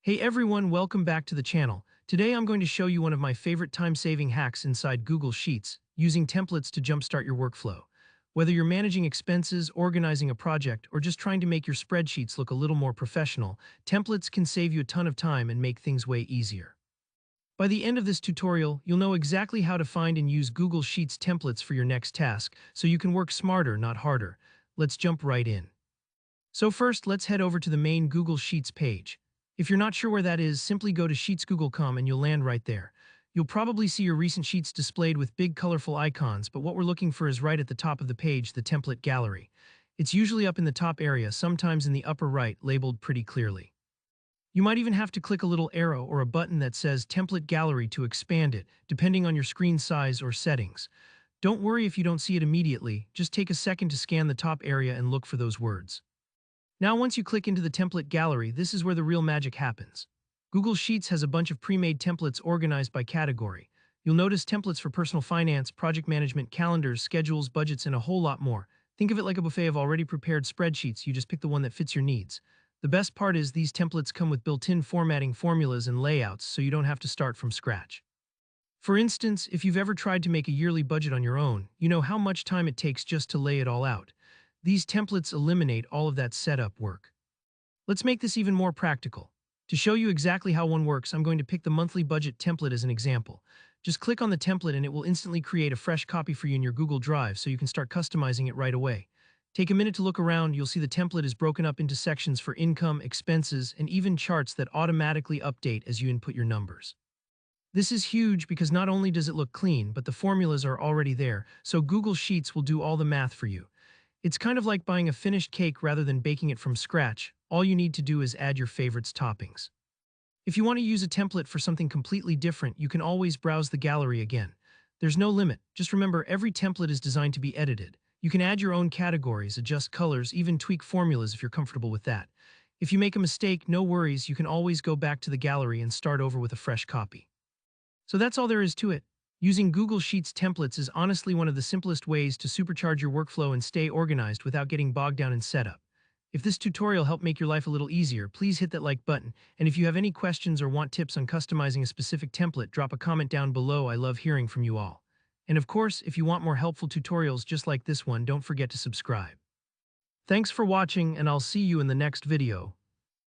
Hey everyone, welcome back to the channel. Today I'm going to show you one of my favorite time-saving hacks inside Google Sheets, using templates to jumpstart your workflow. Whether you're managing expenses, organizing a project, or just trying to make your spreadsheets look a little more professional, templates can save you a ton of time and make things way easier. By the end of this tutorial, you'll know exactly how to find and use Google Sheets templates for your next task, so you can work smarter, not harder. Let's jump right in. So first, let's head over to the main Google Sheets page. If you're not sure where that is, simply go to sheetsgoogle.com and you'll land right there. You'll probably see your recent sheets displayed with big colorful icons, but what we're looking for is right at the top of the page, the template gallery. It's usually up in the top area, sometimes in the upper right, labeled pretty clearly. You might even have to click a little arrow or a button that says Template Gallery to expand it, depending on your screen size or settings. Don't worry if you don't see it immediately, just take a second to scan the top area and look for those words. Now once you click into the template gallery, this is where the real magic happens. Google Sheets has a bunch of pre-made templates organized by category. You'll notice templates for personal finance, project management, calendars, schedules, budgets, and a whole lot more. Think of it like a buffet of already prepared spreadsheets. You just pick the one that fits your needs. The best part is these templates come with built-in formatting formulas and layouts, so you don't have to start from scratch. For instance, if you've ever tried to make a yearly budget on your own, you know how much time it takes just to lay it all out. These templates eliminate all of that setup work. Let's make this even more practical. To show you exactly how one works, I'm going to pick the monthly budget template as an example. Just click on the template and it will instantly create a fresh copy for you in your Google Drive so you can start customizing it right away. Take a minute to look around. You'll see the template is broken up into sections for income, expenses, and even charts that automatically update as you input your numbers. This is huge because not only does it look clean, but the formulas are already there, so Google Sheets will do all the math for you. It's kind of like buying a finished cake rather than baking it from scratch. All you need to do is add your favorites toppings. If you want to use a template for something completely different, you can always browse the gallery again. There's no limit. Just remember, every template is designed to be edited. You can add your own categories, adjust colors, even tweak formulas if you're comfortable with that. If you make a mistake, no worries, you can always go back to the gallery and start over with a fresh copy. So that's all there is to it. Using Google Sheets templates is honestly one of the simplest ways to supercharge your workflow and stay organized without getting bogged down in setup. If this tutorial helped make your life a little easier, please hit that like button. And if you have any questions or want tips on customizing a specific template, drop a comment down below. I love hearing from you all. And of course, if you want more helpful tutorials just like this one, don't forget to subscribe. Thanks for watching, and I'll see you in the next video.